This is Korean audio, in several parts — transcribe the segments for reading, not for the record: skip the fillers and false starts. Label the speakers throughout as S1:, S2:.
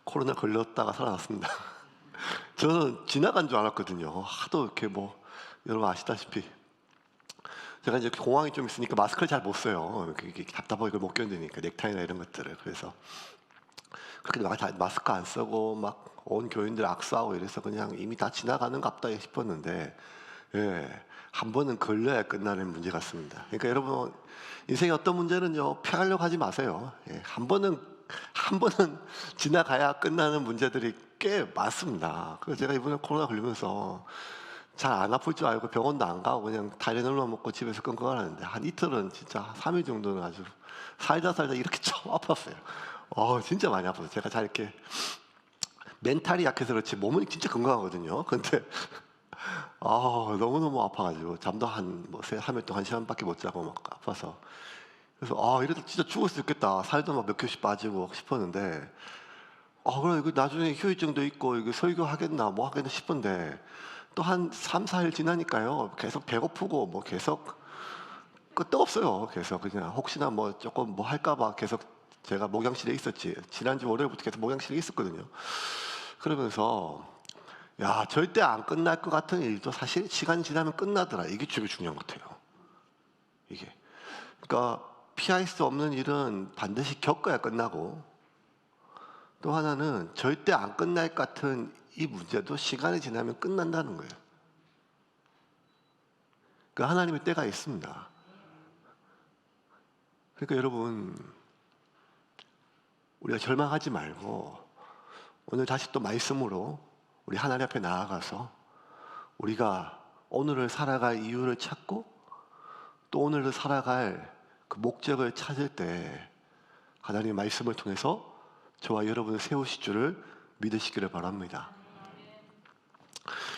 S1: 코로나 걸렸다가 살아났습니다. 저는 지나간 줄 알았거든요. 하도 이렇게 뭐 여러분 아시다시피 제가 이제 공황이 좀 있으니까 마스크를 잘 못 써요. 이게 답답하고 이걸 못 견디니까 넥타이나 이런 것들을. 그래서 그렇게 마스크 안 쓰고 막 온 교인들 악수하고 이래서 그냥 이미 다 지나가는갑다 싶었는데, 예, 한 번은 걸려야 끝나는 문제 같습니다. 그러니까 여러분 인생의 어떤 문제는요 피하려고 하지 마세요. 예, 한 번은 지나가야 끝나는 문제들이 꽤 많습니다. 그래서 제가 이번에 코로나 걸리면서 잘 안 아플 줄 알고 병원도 안 가고 그냥 타이레놀만 먹고 집에서 끙끙 앓았는데 한 이틀은 진짜 3일 정도는 아주 살다 이렇게 좀 아팠어요. 진짜 많이 아팠어요. 제가 잘 이렇게 멘탈이 약해서 그렇지 몸은 진짜 건강하거든요. 근데 너무너무 아파가지고 잠도 한 3일 동안 1시간밖에 못 자고 막 아파서, 그래서 이래도 진짜 죽을 수 있겠다. 살도 막 몇 킬로씩 빠지고 싶었는데, 그래 이거 나중에 후유증도 있고 이거 설교하겠나 뭐 하겠나 싶은데 또 한 3, 4일 지나니까요 계속 배고프고 뭐 계속 끝도 없어요. 계속 그냥 혹시나 뭐 조금 뭐 할까 봐 계속 제가 목양실에 있었지. 지난주 월요일부터 계속 목양실에 있었거든요. 그러면서 야, 절대 안 끝날 것 같은 일도 사실 시간이 지나면 끝나더라. 이게 되게 중요한 것 같아요. 이게. 그러니까 피할 수 없는 일은 반드시 겪어야 끝나고, 또 하나는 절대 안 끝날 것 같은 이 문제도 시간이 지나면 끝난다는 거예요. 그 하나님의 때가 있습니다. 그러니까 여러분 우리가 절망하지 말고 오늘 다시 또 말씀으로 우리 하나님 앞에 나아가서 우리가 오늘을 살아갈 이유를 찾고 또 오늘을 살아갈 그 목적을 찾을 때 하나님의 말씀을 통해서 저와 여러분을 세우실 줄을 믿으시기를 바랍니다.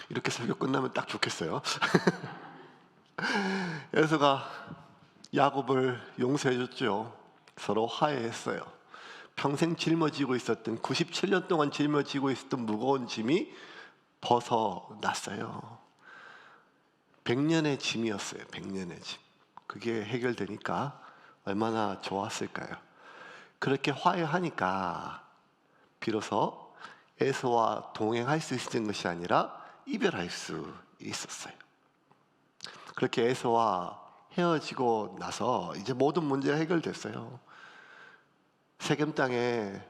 S1: 이렇게 설교 끝나면 딱 좋겠어요. 에서가 야곱을 용서해 줬죠. 서로 화해했어요. 평생 짊어지고 있었던 97년 동안 짊어지고 있었던 무거운 짐이 벗어났어요. 100년의 짐이었어요. 100년의 짐. 그게 해결되니까 얼마나 좋았을까요? 그렇게 화해하니까 비로소 에서와 동행할 수 있었던 것이 아니라 이별할 수 있었어요. 그렇게 에서와 헤어지고 나서 이제 모든 문제가 해결됐어요. 세겜 땅에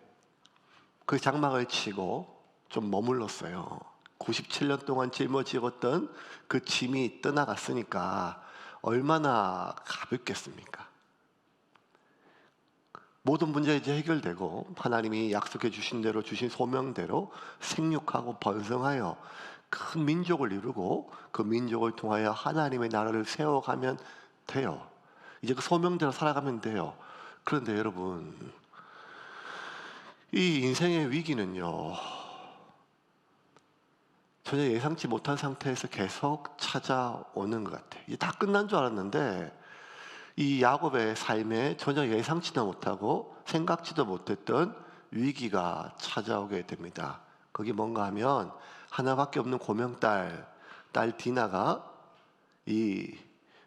S1: 그 장막을 치고 좀 머물렀어요. 97년 동안 짊어지었던 그 짐이 떠나갔으니까 얼마나 가볍겠습니까? 모든 문제 이제 해결되고 하나님이 약속해 주신 대로 주신 소명대로 생육하고 번성하여 큰 민족을 이루고 그 민족을 통하여 하나님의 나라를 세워가면 돼요. 이제 그 소명대로 살아가면 돼요. 그런데 여러분, 이 인생의 위기는요 전혀 예상치 못한 상태에서 계속 찾아오는 것 같아요. 이게 다 끝난 줄 알았는데 이 야곱의 삶에 전혀 예상치도 못하고 생각지도 못했던 위기가 찾아오게 됩니다. 그게 뭔가 하면 하나밖에 없는 고명딸 디나가 이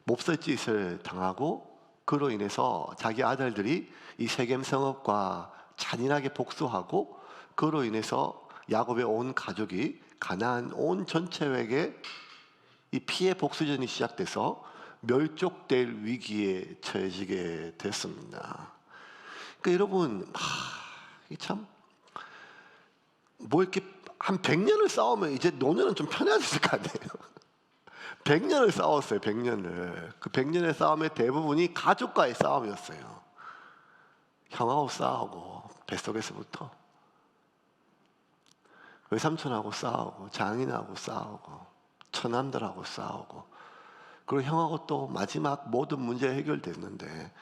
S1: 몹쓸짓을 당하고 그로 인해서 자기 아들들이 이 세겜 성읍과 잔인하게 복수하고 그로 인해서 야곱의 온 가족이 가나안 온 전체에게 이 피해 복수전이 시작돼서 멸족될 위기에 처해지게 됐습니다. 그러니까 여러분, 참 뭐 이렇게 한 100년을 싸우면 이제 노년은 좀 편해졌을 거 아니에요. 100년을 싸웠어요. 100년을. 그 100년의 싸움의 대부분이 가족과의 싸움이었어요. 형하고 싸우고 뱃속에서부터 외삼촌하고 싸우고 장인하고 싸우고 처남들하고 싸우고, 그리고 형하고 또 마지막 모든 문제 해결됐는데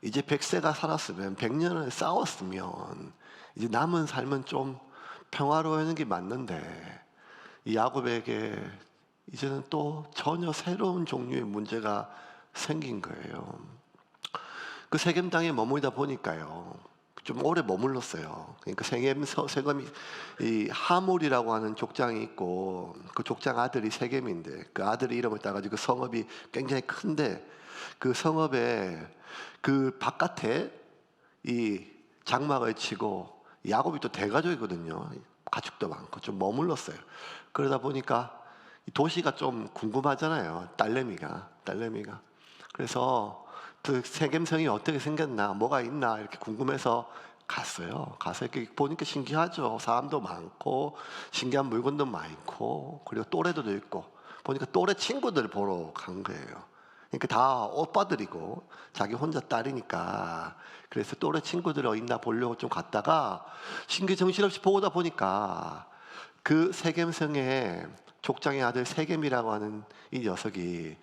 S1: 이제 100세가 살았으면 100년을 싸웠으면 이제 남은 삶은 좀 평화로워하는 게 맞는데 이 야곱에게 이제는 또 전혀 새로운 종류의 문제가 생긴 거예요. 그 세겜 땅에 머물다 보니까요 좀 오래 머물렀어요. 그러니까 세겜이 이 하몰이라고 하는 족장이 있고 그 족장 아들이 세겜인데 그 아들의 이름을 따가지고 그 성읍이 굉장히 큰데 그 성읍에 그 바깥에 이 장막을 치고 야곱이 또 대가족이거든요. 가축도 많고 좀 머물렀어요. 그러다 보니까 이 도시가 좀 궁금하잖아요. 딸내미가. 그래서 그 세겜성이 어떻게 생겼나, 뭐가 있나 이렇게 궁금해서 갔어요. 가서 이렇게 보니까 신기하죠. 사람도 많고 신기한 물건도 많고 그리고 또래도 있고 보니까 또래 친구들 보러 간 거예요. 그러니까 다 오빠들이고 자기 혼자 딸이니까 그래서 또래 친구들이 있나 보려고 좀 갔다가 신기 정신없이 보다 보니까 그 세겜성의 족장의 아들 세겜이라고 하는 이 녀석이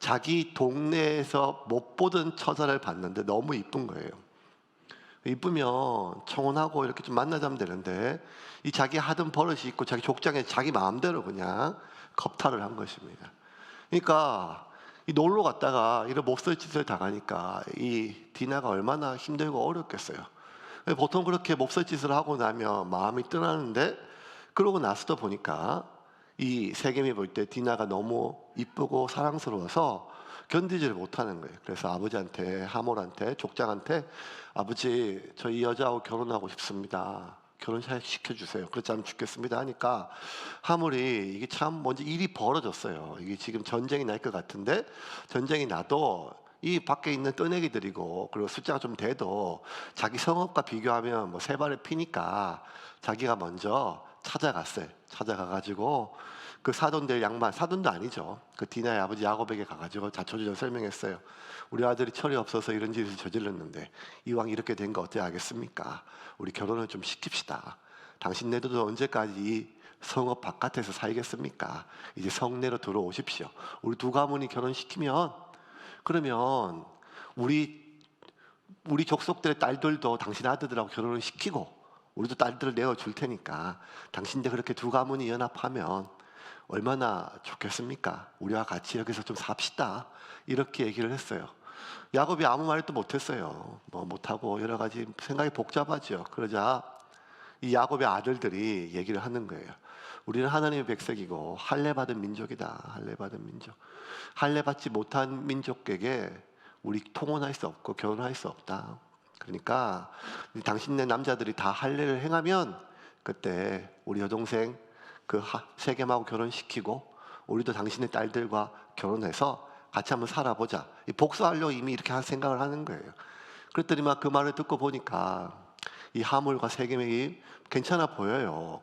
S1: 자기 동네에서 못 보던 처자를 봤는데 너무 이쁜 거예요. 이쁘면 청혼하고 이렇게 좀 만나자면 되는데 이 자기 하던 버릇이 있고 자기 족장에 자기 마음대로 그냥 겁탈을 한 것입니다. 그러니까 이 놀러 갔다가 이런 몹쓸 짓을 당하니까 이 디나가 얼마나 힘들고 어렵겠어요. 보통 그렇게 몹쓸 짓을 하고 나면 마음이 떠나는데 그러고 나서도 보니까 이 세겜이 볼 때 디나가 너무 이쁘고 사랑스러워서 견디지를 못하는 거예요. 그래서 아버지한테 하몰한테 족장한테 아버지 저 이 여자하고 결혼하고 싶습니다. 결혼시켜주세요. 그렇지 않으면 죽겠습니다 하니까 하몰이 이게 참 먼저 일이 벌어졌어요. 이게 지금 전쟁이 날 것 같은데 전쟁이 나도 이 밖에 있는 떠내기들이고 그리고 숫자가 좀 돼도 자기 성읍과 비교하면 뭐 세 발의 피니까 자기가 먼저 찾아갔어요. 찾아가가지고 그 사돈들 양반, 사돈도 아니죠. 그 디나의 아버지 야곱에게 가가지고 자초지종 설명했어요. 우리 아들이 철이 없어서 이런 짓을 저질렀는데 이왕 이렇게 된 거 어떻게 하겠습니까? 우리 결혼을 좀 시킵시다. 당신네들도 언제까지 이 성읍 바깥에서 살겠습니까? 이제 성내로 들어오십시오. 우리 두 가문이 결혼시키면 그러면 우리 족속들의 딸들도 당신 아들들하고 결혼을 시키고 우리도 딸들을 내어줄 테니까 당신들 그렇게 두 가문이 연합하면 얼마나 좋겠습니까? 우리와 같이 여기서 좀 삽시다. 이렇게 얘기를 했어요. 야곱이 아무 말도 못했어요. 뭐 못하고 여러 가지 생각이 복잡하죠. 그러자 이 야곱의 아들들이 얘기를 하는 거예요. 우리는 하나님의 백성이고 할례받은 민족이다. 할례받은 민족. 할례받지 못한 민족에게 우리 통혼할 수 없고 결혼할 수 없다. 그러니까 당신네 남자들이 다 할례를 행하면 그때 우리 여동생 그 세겜하고 결혼시키고 우리도 당신의 딸들과 결혼해서 같이 한번 살아보자. 복수하려고 이미 이렇게 한 생각을 하는 거예요. 그랬더니만 그 말을 듣고 보니까 이 하물과 세겜이 괜찮아 보여요.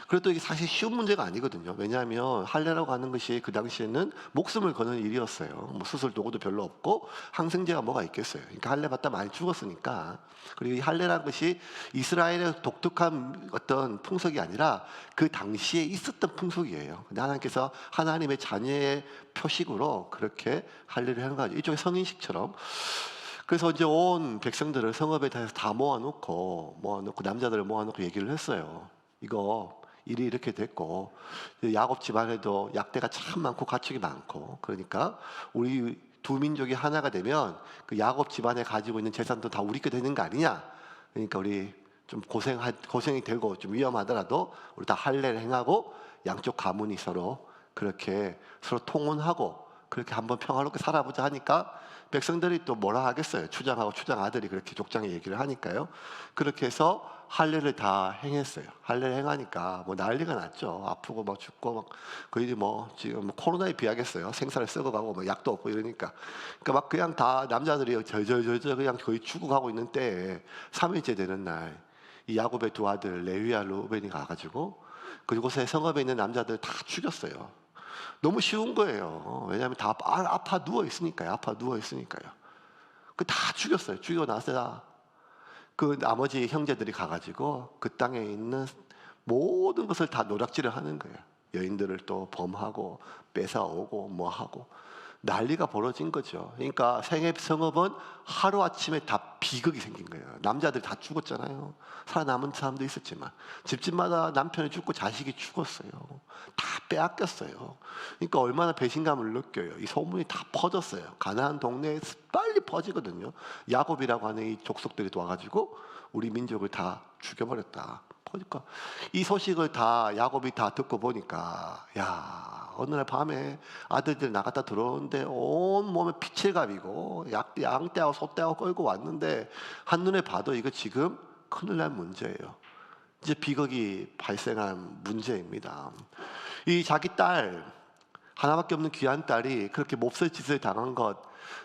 S1: 그래도 이게 사실 쉬운 문제가 아니거든요. 왜냐하면 할례라고 하는 것이 그 당시에는 목숨을 거는 일이었어요. 뭐 수술 도구도 별로 없고 항생제가 뭐가 있겠어요. 그러니까 할례 받다 많이 죽었으니까. 그리고 이 할례라는 것이 이스라엘의 독특한 어떤 풍속이 아니라 그 당시에 있었던 풍속이에요. 근데 하나님께서 하나님의 자녀의 표식으로 그렇게 할례를 하는 거죠. 일종의 성인식처럼. 그래서 이제 온 백성들을 성읍에 다 모아놓고 남자들을 모아놓고 얘기를 했어요. 이거 일이 이렇게 됐고 야곱 집안에도 약대가 참 많고 가축이 많고 그러니까 우리 두 민족이 하나가 되면 그 야곱 집안에 가지고 있는 재산도 다 우리 게 되는 거 아니냐. 그러니까 우리 좀 고생이 되고 좀 위험하더라도 우리 다 할례를 행하고 양쪽 가문이 그렇게 서로 통혼하고 그렇게 한번 평화롭게 살아보자 하니까 백성들이 또 뭐라 하겠어요. 추장하고 추장 아들이 그렇게 족장에 얘기를 하니까요. 그렇게 해서 할례를 다 행했어요. 할례를 행하니까 뭐 난리가 났죠. 아프고 막 죽고 막 거의 뭐 지금 뭐 코로나에 비하겠어요. 생사를 썩어가고 뭐 약도 없고 이러니까. 그러니까 막 그냥 다 남자들이 저 그냥 거의 죽어가고 있는 때에 3일째 되는 날 이 야곱의 두 아들 레위와 루벤이 가가지고 그곳에 성읍에 있는 남자들 다 죽였어요. 너무 쉬운 거예요. 왜냐하면 다 아파 누워 있으니까요. 그 다 죽였어요. 죽이고 나서 그 나머지 형제들이 가가지고 그 땅에 있는 모든 것을 다 노략질을 하는 거예요. 여인들을 또 범하고 뺏어오고 뭐 하고 난리가 벌어진 거죠. 그러니까 성읍은 하루아침에 다 비극이 생긴 거예요. 남자들 다 죽었잖아요. 살아남은 사람도 있었지만 집집마다 남편이 죽고 자식이 죽었어요. 다 빼앗겼어요. 그러니까 얼마나 배신감을 느껴요. 이 소문이 다 퍼졌어요. 가나안 동네에 빨리 퍼지거든요. 야곱이라고 하는 이 족속들이 와가지고 우리 민족을 다 죽여버렸다. 그러니까 이 소식을 다 야곱이 다 듣고 보니까 어느 날 밤에 아들들 나갔다 들어오는데 온 몸에 피칠갑이고 양떼하고 소떼하고 끌고 왔는데 한눈에 봐도 이거 지금 큰일 날 문제예요. 이제 비극이 발생한 문제입니다. 이 자기 딸 하나밖에 없는 귀한 딸이 그렇게 몹쓸 짓을 당한 것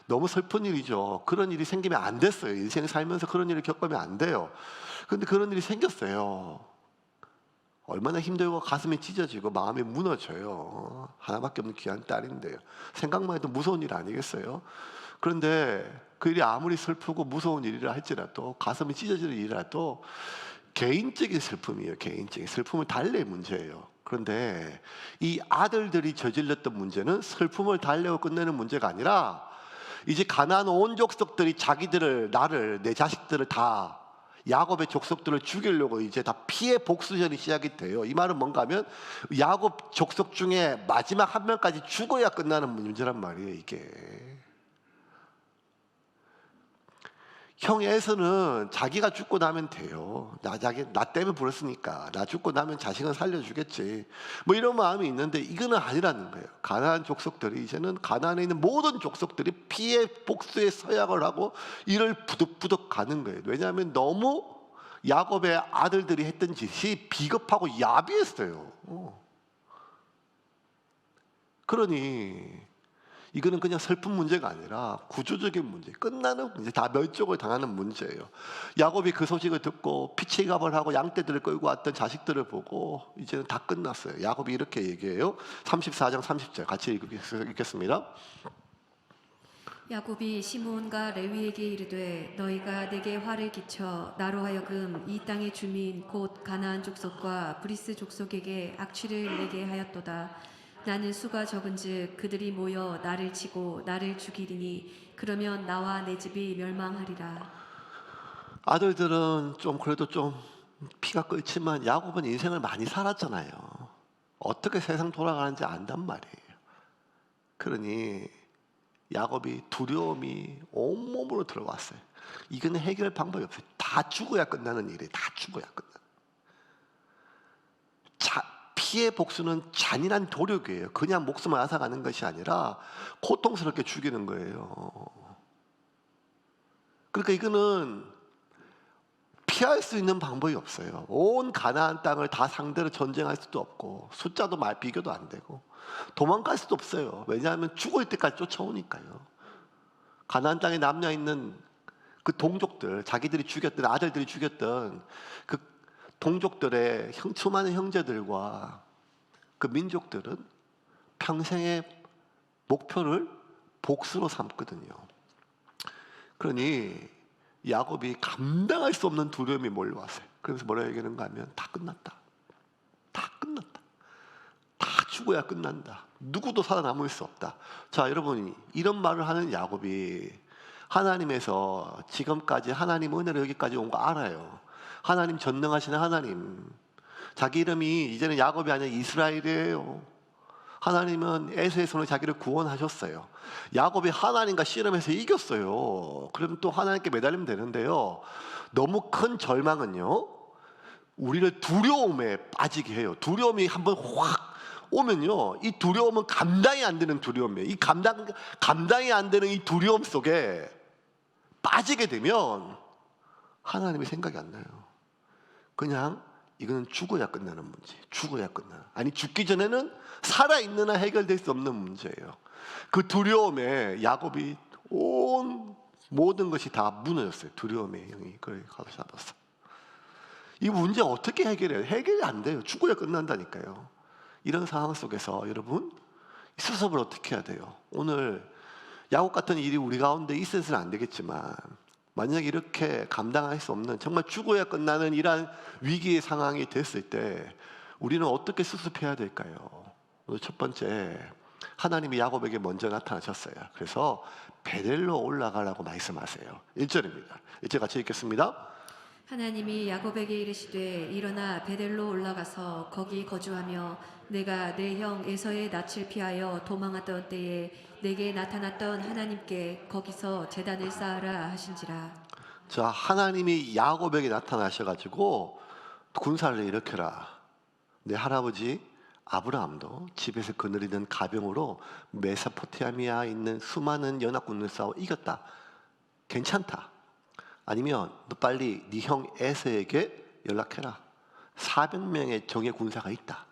S1: 너무 슬픈 일이죠. 그런 일이 생기면 안 됐어요. 인생 살면서 그런 일을 겪으면 안 돼요. 근데 그런 일이 생겼어요. 얼마나 힘들고 가슴이 찢어지고 마음이 무너져요. 하나밖에 없는 귀한 딸인데요. 생각만 해도 무서운 일 아니겠어요? 그런데 그 일이 아무리 슬프고 무서운 일이라 할지라도, 가슴이 찢어지는 일이라도 개인적인 슬픔이에요. 개인적인 슬픔을 달랠 문제예요. 그런데 이 아들들이 저질렀던 문제는 슬픔을 달래고 끝내는 문제가 아니라, 이제 가나안 온 족속들이 자기들을, 나를, 내 자식들을 다, 야곱의 족속들을 죽이려고 이제 다 피해 복수전이 시작이 돼요. 이 말은 뭔가 하면 야곱 족속 중에 마지막 한 명까지 죽어야 끝나는 문제란 말이에요. 이게 형 에서는 자기가 죽고 나면 돼요. 나 때문에 불었으니까 나 죽고 나면 자식은 살려주겠지, 뭐 이런 마음이 있는데, 이거는 아니라는 거예요. 가나안 족속들이, 이제는 가나안에 있는 모든 족속들이 피해 복수에 서약을 하고 이를 부득부득 가는 거예요. 왜냐하면 너무 야곱의 아들들이 했던 짓이 비겁하고 야비했어요. 그러니 이거는 그냥 슬픈 문제가 아니라 구조적인 문제, 끝나는 문제, 다 멸종을 당하는 문제예요. 야곱이 그 소식을 듣고 피치갑을 하고 양떼들을 끌고 왔던 자식들을 보고 이제는 다 끝났어요. 야곱이 이렇게 얘기해요. 34장 30절 같이 읽겠습니다.
S2: 야곱이 시므온과 레위에게 이르되 너희가 내게 화를 끼쳐 나로 하여금 이 땅의 주민 곧 가나안 족속과 브리스 족속에게 악취를 내게 하였도다. 나는 수가 적은즉 그들이 모여 나를 치고 나를 죽이리니 그러면 나와 내 집이 멸망하리라.
S1: 아들들은 좀 그래도 좀 피가 끓지만 야곱은 인생을 많이 살았잖아요. 어떻게 세상 돌아가는지 안단 말이에요. 그러니 야곱이 두려움이 온몸으로 들어왔어요. 이거는 해결 방법이 없어요. 다 죽어야 끝나는 일이에요. 다 죽어야 끝나는. 피해 복수는 잔인한 도력이에요. 그냥 목숨을 앗아가는 것이 아니라 고통스럽게 죽이는 거예요. 그러니까 이거는 피할 수 있는 방법이 없어요. 온 가나안 땅을 다 상대로 전쟁할 수도 없고, 숫자도 비교도 안 되고, 도망갈 수도 없어요. 왜냐하면 죽을 때까지 쫓아오니까요. 가나안 땅에 남아 있는 그 동족들, 자기들이 죽였던, 아들들이 죽였던 그 동족들의 수많은 형제들과 그 민족들은 평생의 목표를 복수로 삼거든요. 그러니 야곱이 감당할 수 없는 두려움이 몰려왔어요. 그래서 뭐라 얘기하는가 하면 다 끝났다. 다 끝났다. 다 죽어야 끝난다. 누구도 살아남을 수 없다. 자, 여러분, 이런 말을 하는 야곱이 하나님에서 지금까지 하나님 은혜로 여기까지 온 거 알아요. 하나님 전능하시는 하나님, 자기 이름이 이제는 야곱이 아니라 이스라엘이에요. 하나님은 에서의 손에 자기를 구원하셨어요. 야곱이 하나님과 씨름해서 이겼어요. 그럼 또 하나님께 매달리면 되는데요, 너무 큰 절망은요, 우리를 두려움에 빠지게 해요. 두려움이 한번 확 오면요, 이 두려움은 감당이 안 되는 두려움이에요. 이 감당이 안 되는 이 두려움 속에 빠지게 되면 하나님의 생각이 안 나요. 그냥 이거는 죽어야 끝나는 문제, 죽어야 끝나는, 아니 죽기 전에는 살아있는 한 해결될 수 없는 문제예요. 그 두려움에 야곱이 온 모든 것이 다 무너졌어요. 두려움의 영이 그걸 가로잡았어. 이 문제 어떻게 해결해요? 해결이 안 돼요. 죽어야 끝난다니까요. 이런 상황 속에서 여러분, 수습을 어떻게 해야 돼요? 오늘 야곱 같은 일이 우리 가운데 있어서는 안 되겠지만, 만약에 이렇게 감당할 수 없는, 정말 죽어야 끝나는 이러한 위기의 상황이 됐을 때 우리는 어떻게 수습해야 될까요? 오늘 첫 번째, 하나님이 야곱에게 먼저 나타나셨어요. 그래서 베델로 올라가라고 말씀하세요. 1절입니다. 1절 같이 읽겠습니다.
S2: 하나님이 야곱에게 이르시되 일어나 베델로 올라가서 거기 거주하며 내가 내 형 에서의 낯을 피하여 도망하던 때에 내게 나타났던 하나님께 거기서 제단을 쌓으라 하신지라.
S1: 자, 하나님이 야곱에게 나타나셔가지고 군사를 일으켜라. 내 할아버지 아브라함도 집에서 거느리던 가병으로 메소포타미아에 있는 수많은 연합군을 싸워 이겼다. 괜찮다. 아니면 너 빨리 네 형 에서에게 연락해라. 400명의 정예 군사가 있다.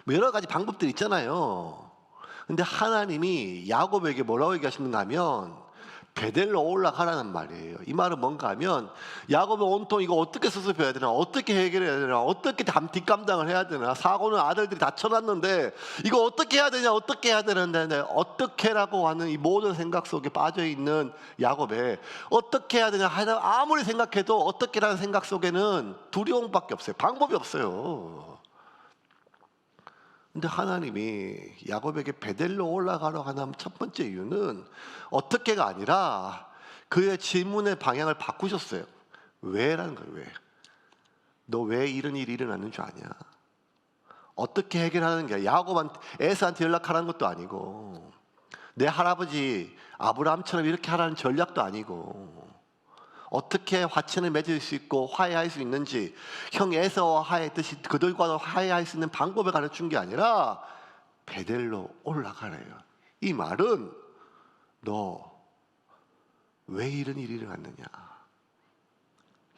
S1: 뭐 여러 가지 방법들이 있잖아요. 근데 하나님이 야곱에게 뭐라고 얘기하시는가 하면 베델로 올라가라는 말이에요. 이 말은 뭔가 하면 야곱의 온통 이거 어떻게 수습해야 되나, 어떻게 해결해야 되나, 어떻게 뒷감당을 해야 되나, 사고는 아들들이 다 쳐놨는데 이거 어떻게 해야 되냐, 어떻게 해야 되는데 어떻게라고 하는 이 모든 생각 속에 빠져있는 야곱에 어떻게 해야 되냐 하나, 아무리 생각해도 어떻게라는 생각 속에는 두려움밖에 없어요. 방법이 없어요. 근데 하나님이 야곱에게 베델로 올라가라고 하는 첫 번째 이유는 어떻게가 아니라 그의 질문의 방향을 바꾸셨어요. 왜라는 거예요. 왜? 너 왜 이런 일이 일어났는 줄 아냐? 어떻게 해결하는 게 야곱한테 에서한테 연락하라는 것도 아니고 내 할아버지 아브라함처럼 이렇게 하라는 전략도 아니고 어떻게 화친을 맺을 수 있고 화해할 수 있는지 형 에서와 화해했듯이 그들과도 화해할 수 있는 방법을 가르친 게 아니라 베델로 올라가래요. 이 말은 너 왜 이런 일이 일어났느냐?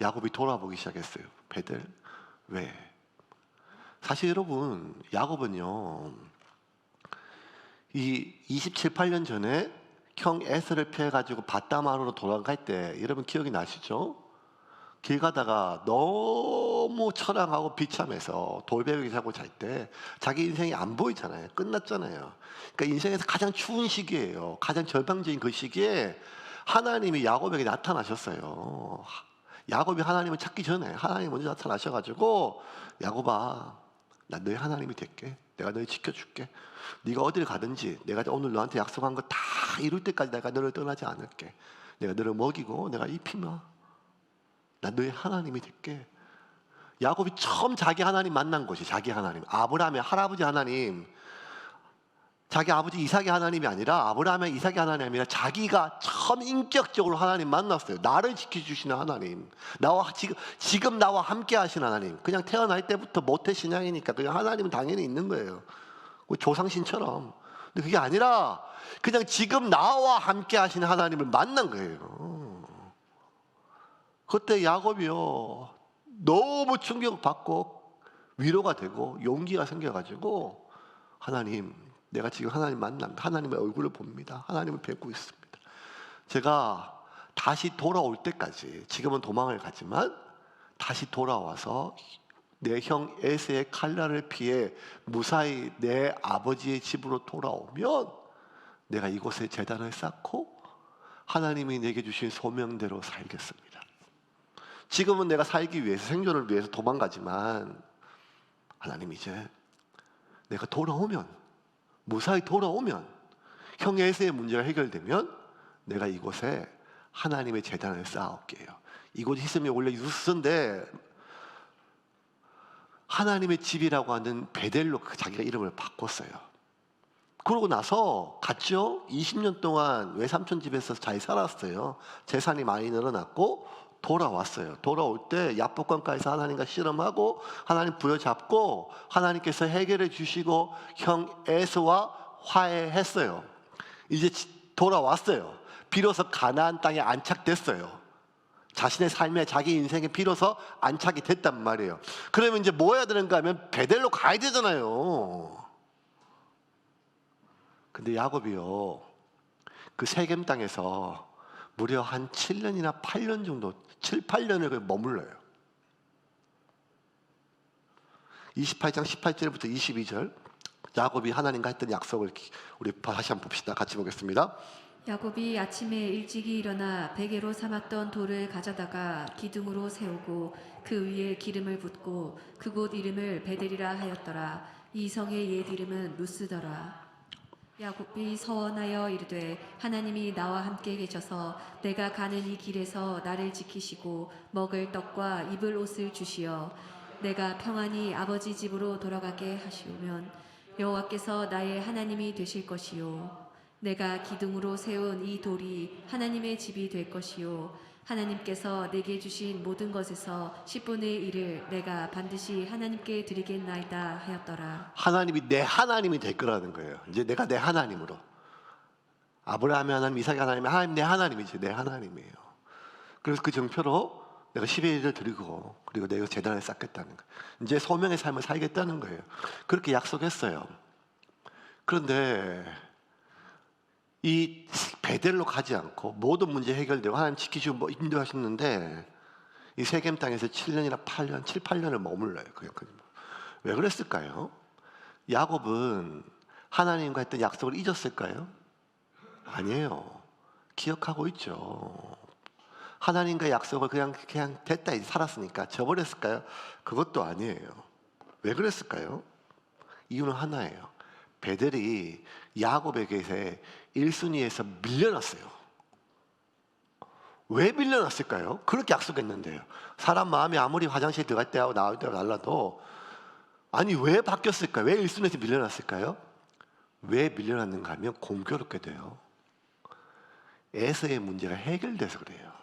S1: 야곱이 돌아보기 시작했어요. 베델 왜? 사실 여러분 야곱은요 이 27, 8년 전에 형 에서를 피해가지고 바다마루로 돌아갈 때 여러분 기억이 나시죠? 길 가다가 너무 처량하고 비참해서 돌베개 자고 잘 때 자기 인생이 안 보이잖아요. 끝났잖아요. 그러니까 인생에서 가장 추운 시기예요. 가장 절망적인 그 시기에 하나님이 야곱에게 나타나셨어요. 야곱이 하나님을 찾기 전에 하나님이 먼저 나타나셔가지고 야곱아 나 너의 하나님이 될게. 내가 너를 지켜줄게. 네가 어딜 가든지 내가 오늘 너한테 약속한 거 다 이룰 때까지 내가 너를 떠나지 않을게. 내가 너를 먹이고 내가 입히며 나 너의 하나님이 될게. 야곱이 처음 자기 하나님 만난 곳이 자기 하나님. 아브라함의 할아버지 하나님. 자기 아버지 이삭의 하나님이 아니라 아브라함의 이삭의 하나님이 아니라 자기가 처음 인격적으로 하나님 만났어요. 나를 지켜주시는 하나님. 나와 지금 나와 함께 하신 하나님. 그냥 태어날 때부터 모태 신앙이니까 그냥 하나님은 당연히 있는 거예요. 조상신처럼. 근데 그게 아니라 그냥 지금 나와 함께 하시는 하나님을 만난 거예요. 그때 야곱이요 너무 충격받고 위로가 되고 용기가 생겨가지고 하나님 내가 지금 하나님 만납니다. 하나님의 얼굴을 봅니다. 하나님을 뵙고 있습니다. 제가 다시 돌아올 때까지 지금은 도망을 가지만 다시 돌아와서 내 형 에서의 칼날을 피해 무사히 내 아버지의 집으로 돌아오면 내가 이곳에 제단을 쌓고 하나님이 내게 주신 소명대로 살겠습니다. 지금은 내가 살기 위해서 생존을 위해서 도망가지만 하나님 이제 내가 돌아오면 무사히 돌아오면 형 에서의 문제가 해결되면 내가 이곳에 하나님의 제단을 쌓아올게요. 이곳이 이름이 원래 유스인데 하나님의 집이라고 하는 베델로 자기가 이름을 바꿨어요. 그러고 나서 갔죠. 20년 동안 외삼촌 집에서 잘 살았어요. 재산이 많이 늘어났고 돌아왔어요. 돌아올 때 야복강가에서 하나님과 씨름하고 하나님 부여잡고 하나님께서 해결해 주시고 형 에서와 화해했어요. 이제 돌아왔어요. 비로소 가나안 땅에 안착됐어요. 자신의 삶에 자기 인생에 비로소 안착이 됐단 말이에요. 그러면 이제 뭐 해야 되는가 하면 베델로 가야 되잖아요. 근데 야곱이요 그 세겜 땅에서 무려 한 7년이나 8년 정도 7, 8년을 머물러요. 28장 18절부터 22절 야곱이 하나님과 했던 약속을 우리 다시 한번 봅시다. 같이 보겠습니다.
S2: 야곱이 아침에 일찍이 일어나 베개로 삼았던 돌을 가져다가 기둥으로 세우고 그 위에 기름을 붓고 그곳 이름을 베델이라 하였더라. 이 성의 옛 이름은 루스더라. 야곱이 서원하여 이르되 하나님이 나와 함께 계셔서 내가 가는 이 길에서 나를 지키시고 먹을 떡과 입을 옷을 주시어 내가 평안히 아버지 집으로 돌아가게 하시오면 여호와께서 나의 하나님이 되실 것이요 내가 기둥으로 세운 이 돌이 하나님의 집이 될 것이요 하나님께서 내게 주신 모든 것에서 10분의 1을 내가 반드시 하나님께 드리겠나이다 하였더라.
S1: 하나님이 내 하나님이 될 거라는 거예요. 이제 내가 내 하나님으로. 아브라함의 하나님, 이삭의 하나님, 하나님 내 하나님이지 내 하나님이에요. 그래서 그 증표로 내가 10의 1을 드리고 그리고 내가 재단을 쌓겠다는 거예요. 이제 소명의 삶을 살겠다는 거예요. 그렇게 약속했어요. 그런데 이 베델로 가지 않고 모든 문제 해결되고 하나님 지키시고 뭐 인도하셨는데 이 세겜 땅에서 7년이나 8년, 7, 8년을 머물러요. 왜 그랬을까요? 야곱은 하나님과 했던 약속을 잊었을까요? 아니에요. 기억하고 있죠. 하나님과 약속을 그냥 됐다 이제 살았으니까 저버렸을까요? 그것도 아니에요. 왜 그랬을까요? 이유는 하나예요. 베델이 야곱에게 1순위에서 밀려났어요. 왜 밀려났을까요? 그렇게 약속했는데요. 사람 마음이 아무리 화장실 들어갈 때하고 나올 때하고 달라도 아니 왜 바뀌었을까요? 왜 1순위에서 밀려났을까요? 왜 밀려났는가 하면 공교롭게 돼요. 에서의 문제가 해결돼서 그래요.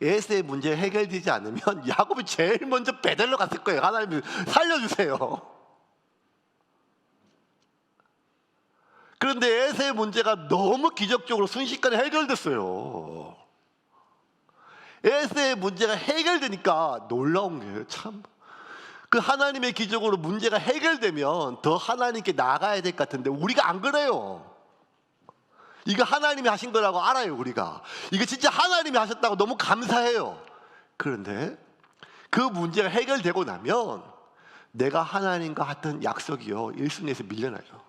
S1: 에서의 문제가 해결되지 않으면 야곱이 제일 먼저 베델로 갔을 거예요. 하나님 살려주세요. 그런데 에서의 문제가 너무 기적적으로 순식간에 해결됐어요. 에서의 문제가 해결되니까 놀라운 거예요. 참. 그 하나님의 기적으로 문제가 해결되면 더 하나님께 나가야 될 것 같은데 우리가 안 그래요. 이거 하나님이 하신 거라고 알아요. 우리가 이거 진짜 하나님이 하셨다고 너무 감사해요. 그런데 그 문제가 해결되고 나면 내가 하나님과 했던 약속이요 1순위에서 밀려나요.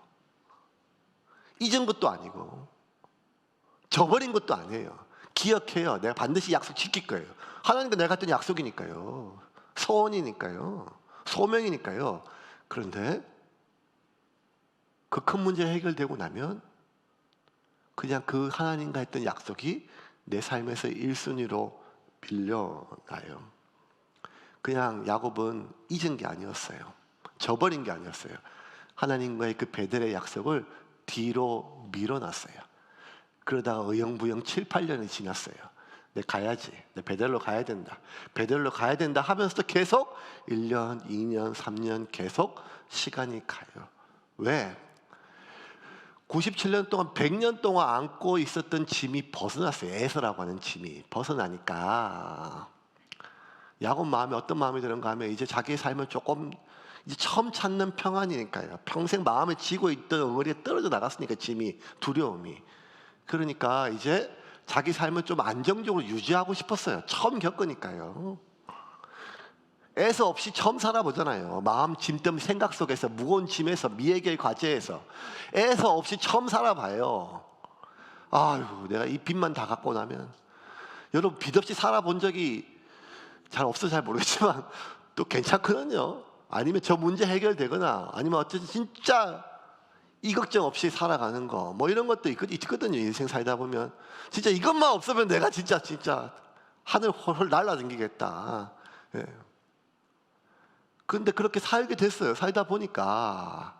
S1: 잊은 것도 아니고 저버린 것도 아니에요. 기억해요. 내가 반드시 약속 지킬 거예요. 하나님과 내가 했던 약속이니까요. 소원이니까요. 소명이니까요. 그런데 그 큰 문제 해결되고 나면 그냥 그 하나님과 했던 약속이 내 삶에서 1순위로 밀려나요. 그냥 야곱은 잊은 게 아니었어요. 저버린 게 아니었어요. 하나님과의 그 베델의 약속을 뒤로 밀어놨어요. 그러다가 어영부영 7, 8년이 지났어요. 내 가야지. 내 베델로 가야 된다. 베델로 가야 된다 하면서도 계속 1년, 2년, 3년 계속 시간이 가요. 왜? 97년 동안 100년 동안 안고 있었던 짐이 벗어났어요. 에서라고 하는 짐이 벗어나니까 야곱 마음에 어떤 마음이 드는가 하면 이제 자기의 삶을 조금 이제 처음 찾는 평안이니까요. 평생 마음에 쥐고 있던 엉어리에 떨어져 나갔으니까 짐이 두려움이. 그러니까 이제 자기 삶을 좀 안정적으로 유지하고 싶었어요. 처음 겪으니까요. 애서 없이 처음 살아보잖아요. 마음 짐 때문에 생각 속에서 무거운 짐에서 미해결 과제에서 애서 없이 처음 살아봐요. 아유 내가 이 빚만 다 갖고 나면 여러분 빚 없이 살아본 적이 잘 없어서 잘 모르겠지만 또 괜찮거든요. 아니면 저 문제 해결되거나 아니면 어쨌든 진짜 이 걱정 없이 살아가는 거 뭐 이런 것도 있거든요. 인생 살다 보면 진짜 이것만 없으면 내가 진짜 하늘 홀 날아다니겠다. 예. 그런데 그렇게 살게 됐어요. 살다 보니까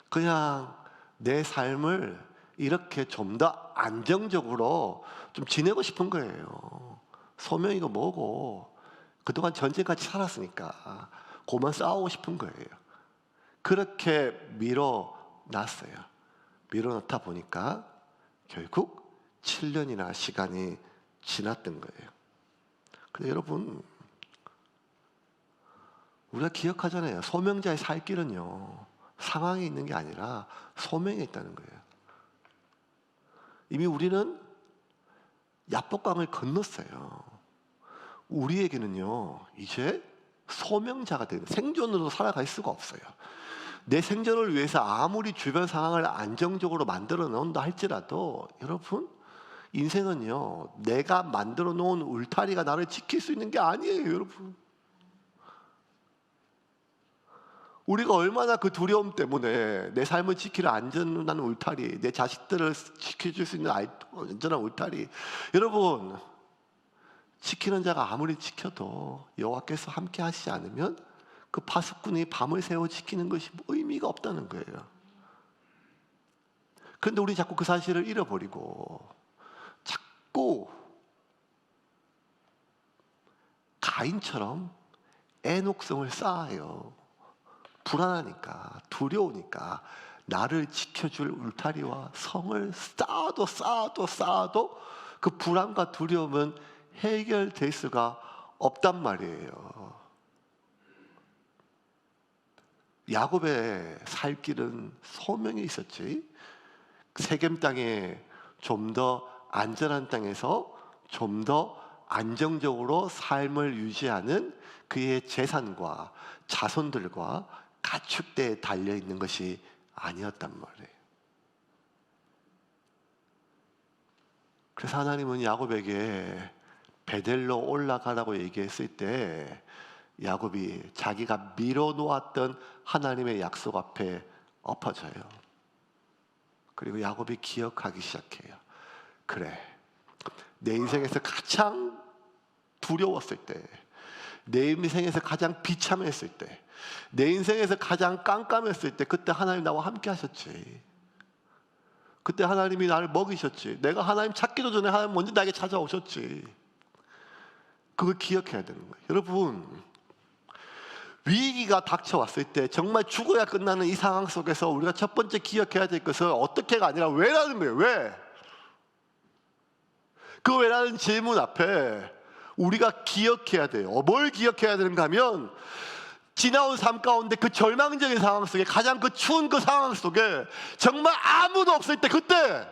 S1: 그냥 내 삶을 이렇게 좀 더 안정적으로 좀 지내고 싶은 거예요. 소명이고 뭐고 그동안 전쟁같이 살았으니까 그만 싸우고 싶은 거예요. 그렇게 밀어놨어요. 밀어놓다 보니까 결국 7년이나 시간이 지났던 거예요. 근데 여러분 우리가 기억하잖아요. 소명자의 살 길은요 상황에 있는 게 아니라 소명에 있다는 거예요. 이미 우리는 야복강을 건넜어요. 우리에게는요 이제 소명자가 되는 생존으로 살아갈 수가 없어요. 내 생존을 위해서 아무리 주변 상황을 안정적으로 만들어 놓는다 할지라도 여러분 인생은요 내가 만들어 놓은 울타리가 나를 지킬 수 있는 게 아니에요. 여러분 우리가 얼마나 그 두려움 때문에 내 삶을 지키는 안전한 울타리, 내 자식들을 지켜줄 수 있는 안전한 울타리. 여러분 지키는 자가 아무리 지켜도 여호와께서 함께 하시지 않으면 그 파수꾼이 밤을 새워 지키는 것이 의미가 없다는 거예요. 그런데 우리 자꾸 그 사실을 잃어버리고 자꾸 가인처럼 애녹성을 쌓아요. 불안하니까 두려우니까 나를 지켜줄 울타리와 성을 쌓아도 그 불안과 두려움은 해결될 수가 없단 말이에요. 야곱의 살 길은 소명이 있었지. 세겜 땅에 좀 더 안전한 땅에서 좀 더 안정적으로 삶을 유지하는 그의 재산과 자손들과 가축대에 달려 있는 것이 아니었단 말이에요. 그래서 하나님은 야곱에게 베델로 올라가라고 얘기했을 때 야곱이 자기가 미뤄놓았던 하나님의 약속 앞에 엎어져요. 그리고 야곱이 기억하기 시작해요. 그래, 내 인생에서 가장 두려웠을 때, 내 인생에서 가장 비참했을 때, 내 인생에서 가장 깜깜했을 때 그때 하나님 나와 함께 하셨지. 그때 하나님이 나를 먹이셨지. 내가 하나님 찾기도 전에 하나님 먼저 나에게 찾아오셨지. 그걸 기억해야 되는 거예요. 여러분, 위기가 닥쳐왔을 때 정말 죽어야 끝나는 이 상황 속에서 우리가 첫 번째 기억해야 될 것은 어떻게가 아니라 왜라는 거예요. 왜? 그 왜라는 질문 앞에 우리가 기억해야 돼요. 뭘 기억해야 되는가 하면 지나온 삶 가운데 그 절망적인 상황 속에 가장 그 추운 그 상황 속에 정말 아무도 없을 때 그때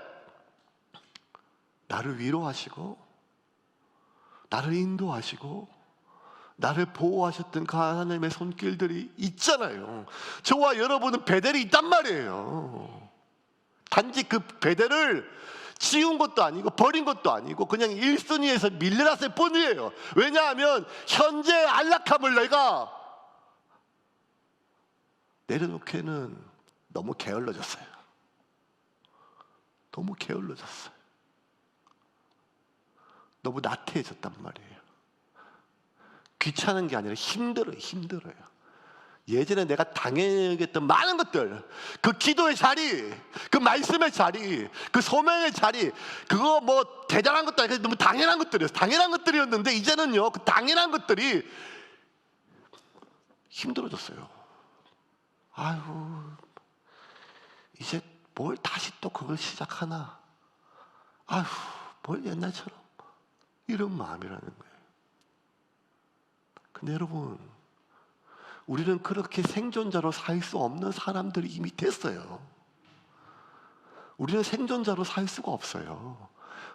S1: 나를 위로하시고 나를 인도하시고 나를 보호하셨던 그 하나님의 손길들이 있잖아요. 저와 여러분은 베델이 있단 말이에요. 단지 그 베델을 지운 것도 아니고 버린 것도 아니고 그냥 1순위에서 밀려났을 뿐이에요. 왜냐하면 현재의 안락함을 내가 내려놓기에는 너무 게을러졌어요. 너무 게을러졌어요. 너무 나태해졌단 말이에요. 귀찮은 게 아니라 힘들어요. 예전에 내가 당연히 여겼던 많은 것들, 그 기도의 자리, 그 말씀의 자리, 그 소명의 자리, 그거 뭐 대단한 것도 아니고 너무 당연한 것들이었어요. 당연한 것들이었는데 이제는요, 그 당연한 것들이 힘들어졌어요. 아유, 이제 뭘 다시 또 그걸 시작하나? 아유, 뭘 옛날처럼 이런 마음이라는 거예요. 근데 여러분, 우리는 그렇게 생존자로 살 수 없는 사람들이 이미 됐어요. 우리는 생존자로 살 수가 없어요.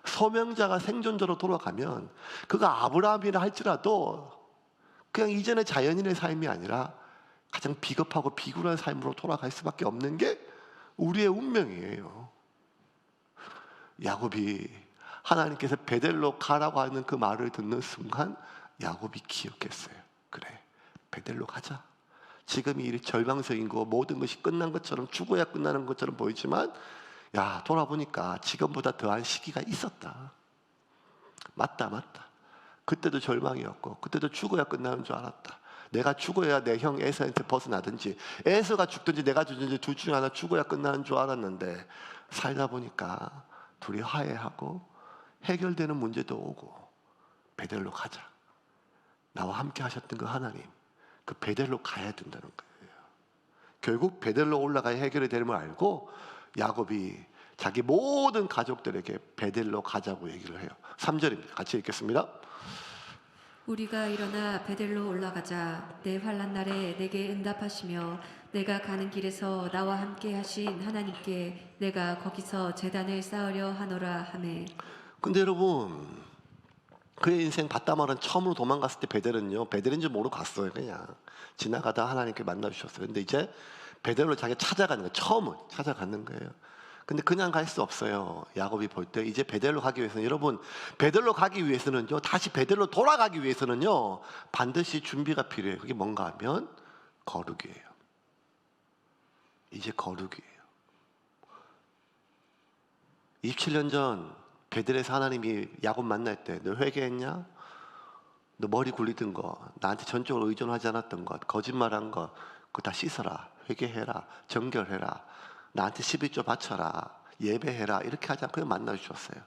S1: 소명자가 생존자로 돌아가면 그가 아브라함이라 할지라도 그냥 이전의 자연인의 삶이 아니라 가장 비겁하고 비굴한 삶으로 돌아갈 수밖에 없는 게 우리의 운명이에요. 야곱이 하나님께서 베델로 가라고 하는 그 말을 듣는 순간 야곱이 기억했어요. 그래, 베델로 가자. 지금 이 절망적인 거 모든 것이 끝난 것처럼 죽어야 끝나는 것처럼 보이지만 야, 돌아보니까 지금보다 더한 시기가 있었다. 맞다. 그때도 절망이었고 그때도 죽어야 끝나는 줄 알았다. 내가 죽어야 내 형 에서한테 벗어나든지 에서가 죽든지 내가 죽든지 둘 중에 하나 죽어야 끝나는 줄 알았는데 살다 보니까 둘이 화해하고 해결되는 문제도 오고 베델로 가자. 나와 함께 하셨던 그 하나님, 그 베델로 가야 된다는 거예요. 결국 베델로 올라가야 해결이 되는 걸 알고 야곱이 자기 모든 가족들에게 베델로 가자고 얘기를 해요. 3절입니다. 같이 읽겠습니다.
S2: 우리가 일어나 베델로 올라가자. 내 환난 날에 내게 응답하시며 내가 가는 길에서 나와 함께 하신 하나님께 내가 거기서 제단을 쌓으려 하노라 하매.
S1: 근데 여러분, 그의 인생 바다마른 처음으로 도망갔을 때 베델인지 모르고 갔어요. 그냥 지나가다 하나님께 만나주셨어요. 근데 이제 베델로 자기가 찾아가는 거예요. 처음은 찾아가는 거예요. 근데 그냥 갈 수 없어요. 야곱이 볼 때 이제 베델로 가기 위해서는, 여러분, 베델로 가기 위해서는요, 다시 베델로 돌아가기 위해서는요, 반드시 준비가 필요해요. 그게 뭔가 하면 거룩이에요. 이제 거룩이에요. 27년 전 베델에서 하나님이 야곱 만날 때 너 회개했냐? 너 머리 굴리던 거, 나한테 전적으로 의존하지 않았던 것, 거짓말한 거, 그거 다 씻어라. 회개해라. 정결해라. 나한테 11조 바쳐라. 예배해라. 이렇게 하지 않고 만나주셨어요.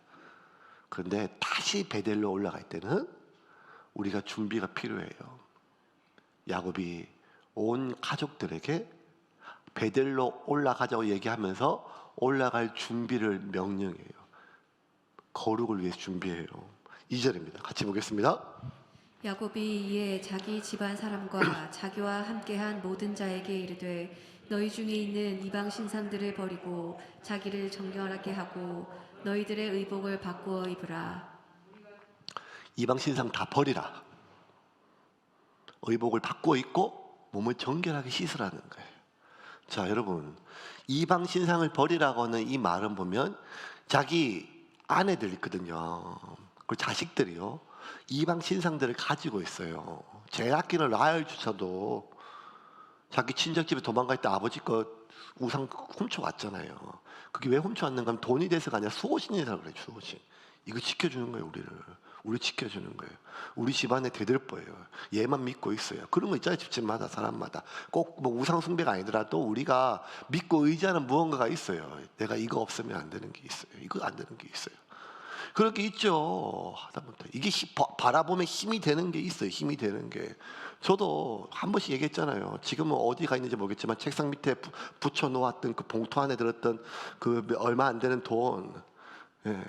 S1: 그런데 다시 베델로 올라갈 때는 우리가 준비가 필요해요. 야곱이 온 가족들에게 베델로 올라가자고 얘기하면서 올라갈 준비를 명령해요. 거룩을 위해서 준비해요. 2절입니다. 같이 보겠습니다.
S2: 야곱이 이에 자기 집안 사람과 자기와 함께한 모든 자에게 이르되 너희 중에 있는 이방 신상들을 버리고 자기를 정결하게 하고 너희들의 의복을 바꾸어 입으라.
S1: 이방 신상 다 버리라. 의복을 바꾸어 입고 몸을 정결하게 씻으라는 거예요. 자, 여러분, 이방 신상을 버리라고 하는 이 말은 보면 자기 아내들 있거든요. 그 자식들이요. 이방 신상들을 가지고 있어요. 제작기를 라헬조차도 자기 친척집에 도망갈 때 아버지 거 우상 훔쳐왔잖아요. 그게 왜 훔쳐왔는가 하면 돈이 돼서가 아니라 수호신이라고 그래요. 수호신. 이거 지켜주는 거예요. 우리 지켜주는 거예요. 우리 집안에 대들보예요. 얘만 믿고 있어요. 그런 거 있잖아요. 집집마다 사람마다. 꼭 뭐 우상 숭배가 아니더라도 우리가 믿고 의지하는 무언가가 있어요. 내가 이거 없으면 안 되는 게 있어요. 이거 안 되는 게 있어요. 그렇게 있죠. 하다못해 이게 바라보면 힘이 되는 게 있어요. 힘이 되는 게. 저도 한 번씩 얘기했잖아요. 지금은 어디가 있는지 모르겠지만 책상 밑에 붙여 놓았던 그 봉투 안에 들었던 그 얼마 안 되는 돈, 예.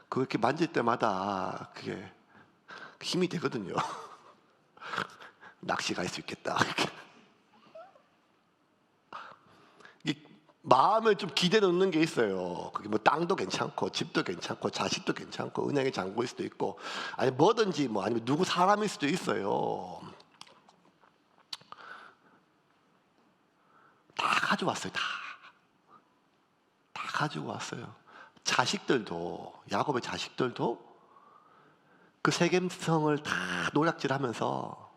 S1: 그렇게 만질 때마다 그게 힘이 되거든요. 낚시 갈 수 있겠다. 마음을 좀 기대 놓는 게 있어요. 그게 뭐 땅도 괜찮고 집도 괜찮고 자식도 괜찮고 은행에 잔고일 수도 있고 아니 뭐든지 뭐 아니면 누구 사람일 수도 있어요. 다 가져왔어요. 다 가지고 왔어요. 자식들도 야곱의 자식들도 그 세겜성을 다 노략질하면서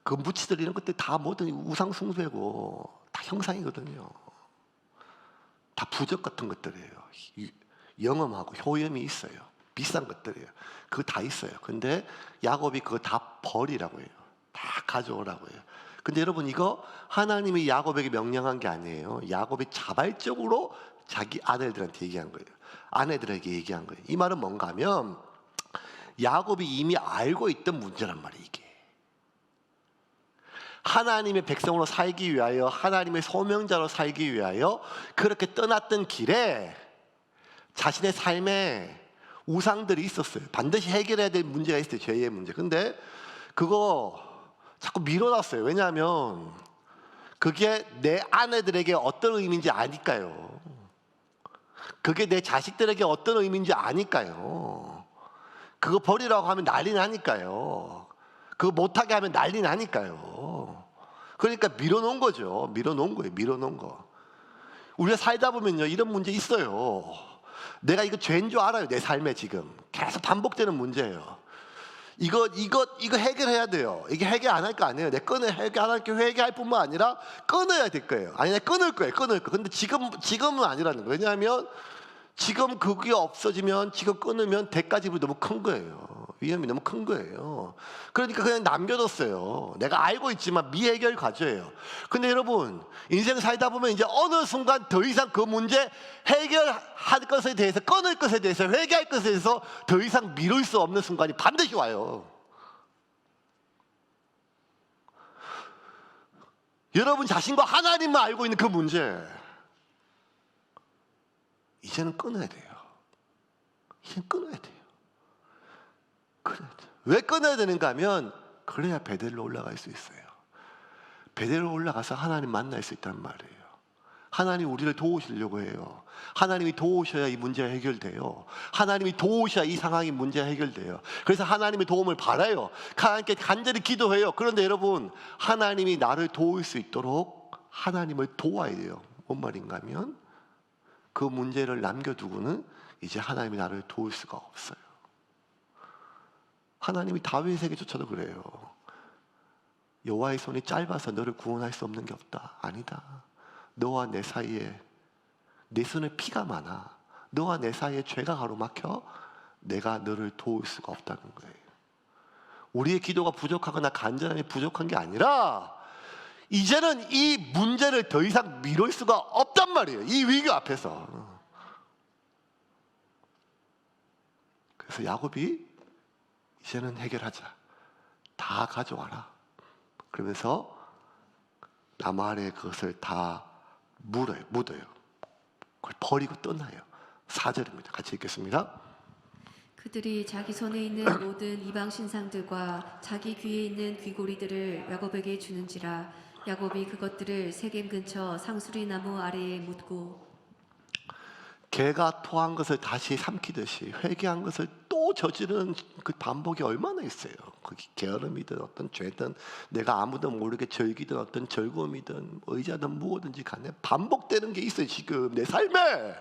S1: 그 무치들 이런 것들 다 모든 우상 숭배고 다 형상이거든요. 다 부적 같은 것들이에요. 영험하고 효염이 있어요. 비싼 것들이에요. 그거 다 있어요. 근데 야곱이 그거 다 버리라고 해요. 다 가져오라고 해요. 근데 여러분 이거 하나님이 야곱에게 명령한 게 아니에요. 야곱이 자발적으로 자기 아들들한테 얘기한 거예요. 아내들에게 얘기한 거예요. 이 말은 뭔가 하면 야곱이 이미 알고 있던 문제란 말이에요. 이게 하나님의 백성으로 살기 위하여 하나님의 소명자로 살기 위하여 그렇게 떠났던 길에 자신의 삶에 우상들이 있었어요. 반드시 해결해야 될 문제가 있어요. 죄의 문제. 근데 그거 자꾸 밀어놨어요. 왜냐하면 그게 내 아내들에게 어떤 의미인지 아니까요. 그게 내 자식들에게 어떤 의미인지 아니까요. 그거 버리라고 하면 난리 나니까요. 그거 못하게 하면 난리 나니까요. 그러니까 밀어놓은 거죠. 밀어놓은 거예요. 밀어놓은 거. 우리가 살다 보면요 이런 문제 있어요. 내가 이거 죄인 줄 알아요. 내 삶에 지금 계속 반복되는 문제예요. 이거 해결해야 돼요. 이게 해결 안 할 거 아니에요. 내 해결 안 할 게 회개할 뿐만 아니라 끊어야 될 거예요. 아니 내가 끊을 거예요. 근데 지금은 아니라는 거예요. 왜냐하면 지금 그게 없어지면 지금 끊으면 대가 지불이 너무 큰 거예요. 위험이 너무 큰 거예요. 그러니까 그냥 남겨뒀어요. 내가 알고 있지만 미해결 과제예요. 근데 여러분 인생 살다 보면 이제 어느 순간 더 이상 그 문제 해결할 것에 대해서 끊을 것에 대해서 회개할 것에 대해서 더 이상 미룰 수 없는 순간이 반드시 와요. 여러분 자신과 하나님만 알고 있는 그 문제 이제는 끊어야 돼요. 이제는 끊어야 돼요. 왜 끊어야 되는가 하면 그래야 베델로 올라갈 수 있어요. 베델로 올라가서 하나님 만날 수 있단 말이에요. 하나님 우리를 도우시려고 해요. 하나님이 도우셔야 이 문제가 해결돼요. 하나님이 도우셔야 이 상황이 문제가 해결돼요. 그래서 하나님의 도움을 바라요. 하나님께 간절히 기도해요. 그런데 여러분 하나님이 나를 도울 수 있도록 하나님을 도와야 돼요. 뭔 말인가 하면 그 문제를 남겨두고는 이제 하나님이 나를 도울 수가 없어요. 하나님이 다윗에게조차도 그래요. 여호와의 손이 짧아서 너를 구원할 수 없는 게 없다. 아니다. 너와 내 사이에 내 손에 피가 많아. 너와 내 사이에 죄가 가로막혀 내가 너를 도울 수가 없다는 거예요. 우리의 기도가 부족하거나 간절함이 부족한 게 아니라 이제는 이 문제를 더 이상 미룰 수가 없단 말이에요. 이 위기 앞에서. 그래서 야곱이 이제는 해결하자. 다 가져와라. 그러면서 나무 아래에 그것을 다 묻어요. 그걸 버리고 떠나요. 4절입니다. 같이 읽겠습니다.
S2: 그들이 자기 손에 있는 모든 이방 신상들과 자기 귀에 있는 귀고리들을 야곱에게 주는지라. 야곱이 그것들을 세겜 근처 상수리 나무 아래에 묻고
S1: 개가 토한 것을 다시 삼키듯이 회개한 것을 또 저지르는 그 반복이 얼마나 있어요. 그게 게으름이든 어떤 죄든 내가 아무도 모르게 즐기든 어떤 즐거움이든 의자든 무엇든지 간에 반복되는 게 있어요. 지금 내 삶에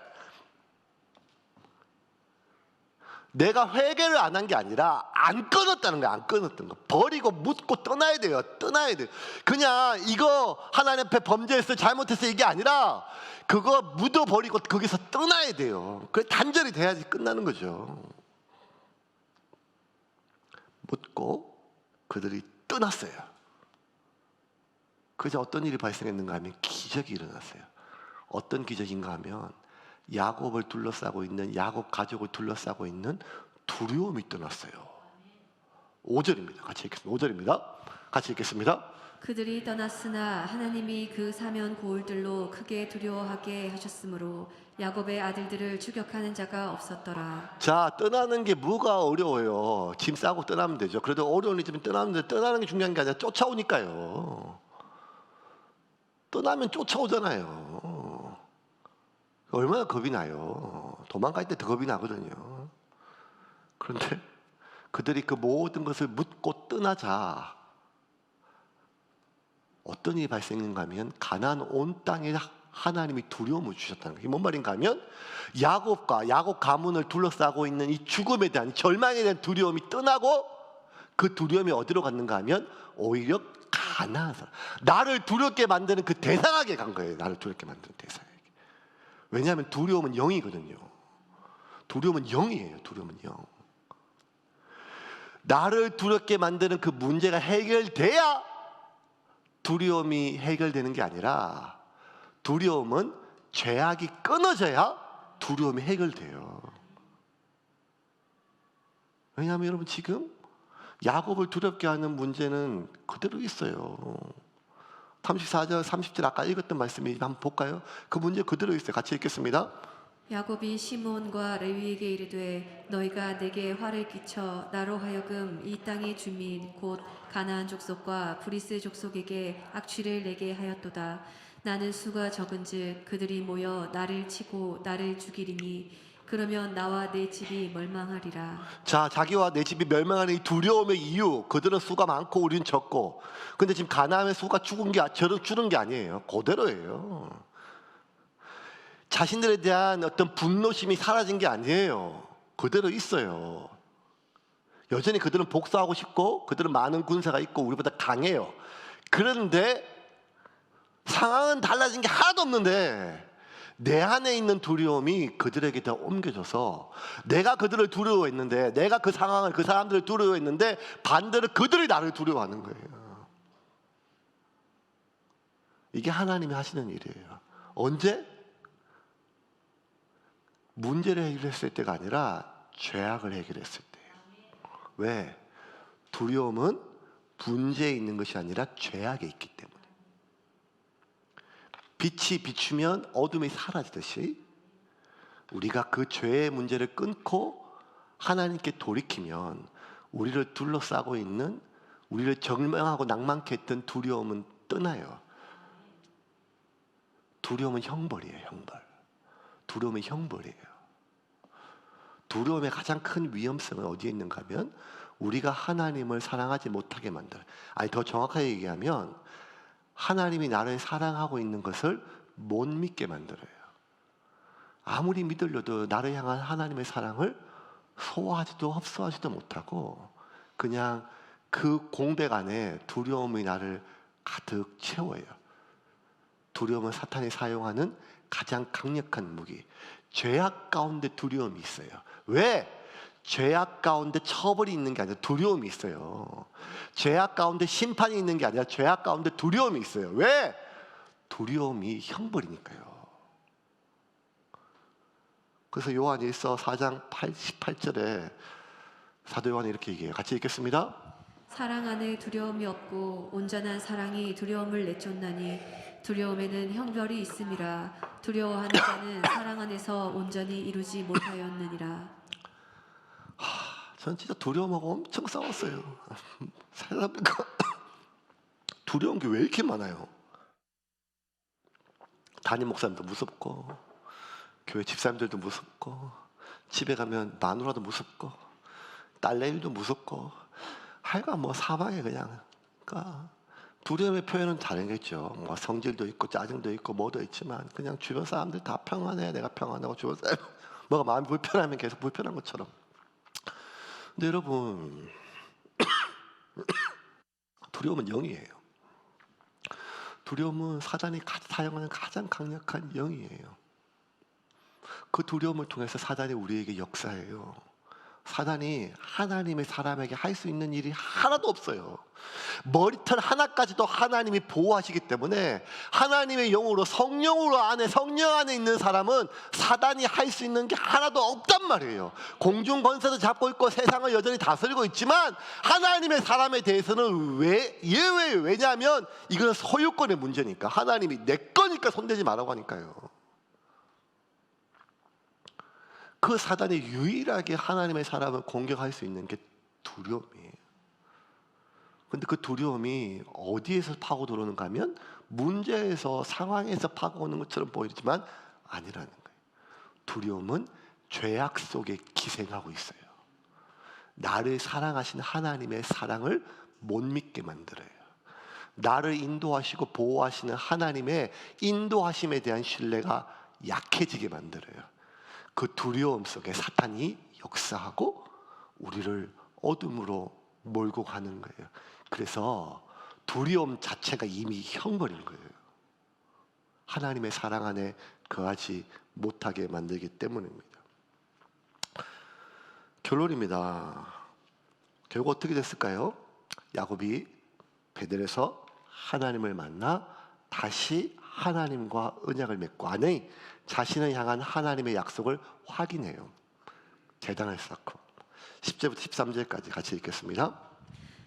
S1: 내가 회개를 안 한 게 아니라 안 끊었다는 거야. 안 끊었던 거. 버리고 묻고 떠나야 돼요. 떠나야 돼요. 그냥 이거 하나님 앞에 범죄했어 잘못했어 이게 아니라 그거 묻어버리고 거기서 떠나야 돼요. 그게 단절이 돼야지 끝나는 거죠. 묻고 그들이 떠났어요. 그래서 어떤 일이 발생했는가 하면 기적이 일어났어요. 어떤 기적인가 하면 야곱을 둘러싸고 있는 야곱 가족을 둘러싸고 있는 두려움이 떠났어요. 5절입니다. 같이 읽겠습니다. 5절입니다. 같이 읽겠습니다.
S2: 그들이 떠났으나 하나님이 그 사면 고울들로 크게 두려워하게 하셨으므로 야곱의 아들들을 추격하는 자가 없었더라.
S1: 자, 떠나는 게 뭐가 어려워요. 짐 싸고 떠나면 되죠. 그래도 어려운 일이면 떠나는 게 중요한 게 아니라 쫓아오니까요. 떠나면 쫓아오잖아요. 얼마나 겁이 나요. 도망갈 때 더 겁이 나거든요. 그런데 그들이 그 모든 것을 묻고 떠나자 어떤 일이 발생했는가 하면 가나안 온 땅에 하나님이 두려움을 주셨다는 거예요. 이게 뭔 말인가 하면 야곱 가문을 둘러싸고 있는 이 죽음에 대한 절망에 대한 두려움이 떠나고 그 두려움이 어디로 갔는가 하면 오히려 가나안 사람 나를 두렵게 만드는 그 대상에게 간 거예요. 나를 두렵게 만드는 대상에게. 왜냐하면 두려움은 영이거든요. 두려움은 영이에요. 두려움은 영. 나를 두렵게 만드는 그 문제가 해결돼야 두려움이 해결되는 게 아니라 두려움은 죄악이 끊어져야 두려움이 해결돼요. 왜냐하면 여러분 지금 야곱을 두렵게 하는 문제는 그대로 있어요. 34절 30절 아까 읽었던 말씀이 한번 볼까요? 그 문제 그대로 있어요. 같이 읽겠습니다.
S2: 야곱이 시므온과 레위에게 이르되 너희가 내게 화를 끼쳐 나로 하여금 이 땅의 주민 곧 가나안 족속과 브리스 족속에게 악취를 내게 하였도다. 나는 수가 적은즉 그들이 모여 나를 치고 나를 죽이리니 그러면 나와 내 집이 멸망하리라.
S1: 자, 자기와 내 집이 멸망하는 이 두려움의 이유, 그들은 수가 많고 우리는 적고. 근데 지금 가나안의 수가 줄은 게 아니에요. 그대로예요. 자신들에 대한 어떤 분노심이 사라진 게 아니에요. 그대로 있어요. 여전히 그들은 복수하고 싶고 그들은 많은 군사가 있고 우리보다 강해요. 그런데 상황은 달라진 게 하나도 없는데 내 안에 있는 두려움이 그들에게 다 옮겨져서 내가 그들을 두려워했는데 내가 그 상황을 그 사람들을 두려워했는데 반대로 그들이 나를 두려워하는 거예요. 이게 하나님이 하시는 일이에요. 언제? 문제를 해결했을 때가 아니라 죄악을 해결했을 때예요. 왜? 두려움은 문제에 있는 것이 아니라 죄악에 있기 때문에. 빛이 비추면 어둠이 사라지듯이 우리가 그 죄의 문제를 끊고 하나님께 돌이키면 우리를 둘러싸고 있는 우리를 절망하고 낭만케 했던 두려움은 떠나요. 두려움은 형벌이에요. 형벌. 두려움은 형벌이에요. 두려움의 가장 큰 위험성은 어디에 있는가 하면 우리가 하나님을 사랑하지 못하게 만들어요. 아니 더 정확하게 얘기하면 하나님이 나를 사랑하고 있는 것을 못 믿게 만들어요. 아무리 믿으려도 나를 향한 하나님의 사랑을 소화하지도 흡수하지도 못하고 그냥 그 공백 안에 두려움이 나를 가득 채워요. 두려움은 사탄이 사용하는 가장 강력한 무기. 죄악 가운데 두려움이 있어요. 왜? 죄악 가운데 처벌이 있는 게 아니라 두려움이 있어요. 죄악 가운데 심판이 있는 게 아니라 죄악 가운데 두려움이 있어요. 왜? 두려움이 형벌이니까요. 그래서 요한 1서 4장 18절에 사도 요한이 이렇게 얘기해요. 같이 읽겠습니다.
S2: 사랑 안에 두려움이 없고 온전한 사랑이 두려움을 내쫓나니 두려움에는 형벌이 있음이라. 두려워하는 자는 사랑 안에서 온전히 이루지 못하였느니라.
S1: 전 진짜 두려움하고 엄청 싸웠어요. 살아보니까 두려운 게 왜 이렇게 많아요? 담임 목사님도 무섭고, 교회 집사님들도 무섭고, 집에 가면 마누라도 무섭고, 딸내미도 무섭고, 하여간 뭐 사방에 그냥, 그러니까 두려움의 표현은 다르겠죠. 뭐 성질도 있고 짜증도 있고 뭐도 있지만 그냥 주변 사람들 다 평안해, 내가 평안하고 주변 사람 뭐가 마음이 불편하면 계속 불편한 것처럼. 근데 여러분, 두려움은 영이에요. 두려움은 사단이 사용하는 가장 강력한 영이에요. 그 두려움을 통해서 사단이 우리에게 역사해요. 사단이 하나님의 사람에게 할 수 있는 일이 하나도 없어요. 머리털 하나까지도 하나님이 보호하시기 때문에 하나님의 영으로 성령 안에 있는 사람은 사단이 할 수 있는 게 하나도 없단 말이에요. 공중 권세도 잡고 있고 세상을 여전히 다스리고 있지만 하나님의 사람에 대해서는 예외예요. 왜냐하면 이거는 소유권의 문제니까. 하나님이 내 거니까 손대지 말라고 하니까요. 그 사단이 유일하게 하나님의 사람을 공격할 수 있는 게 두려움이에요. 근데 그 두려움이 어디에서 파고 들어오는가 하면 문제에서, 상황에서 파고 오는 것처럼 보이지만 아니라는 거예요. 두려움은 죄악 속에 기생하고 있어요. 나를 사랑하신 하나님의 사랑을 못 믿게 만들어요. 나를 인도하시고 보호하시는 하나님의 인도하심에 대한 신뢰가 약해지게 만들어요. 그 두려움 속에 사탄이 역사하고 우리를 어둠으로 몰고 가는 거예요. 그래서 두려움 자체가 이미 형벌인 거예요. 하나님의 사랑 안에 거하지 못하게 만들기 때문입니다. 결론입니다. 결국 어떻게 됐을까요? 야곱이 베델에서 하나님을 만나 다시 하나님과 언약을 맺고 안에 자신을 향한 하나님의 약속을 확인해요. 대단한 사건. 10절부터 13절까지 같이 읽겠습니다.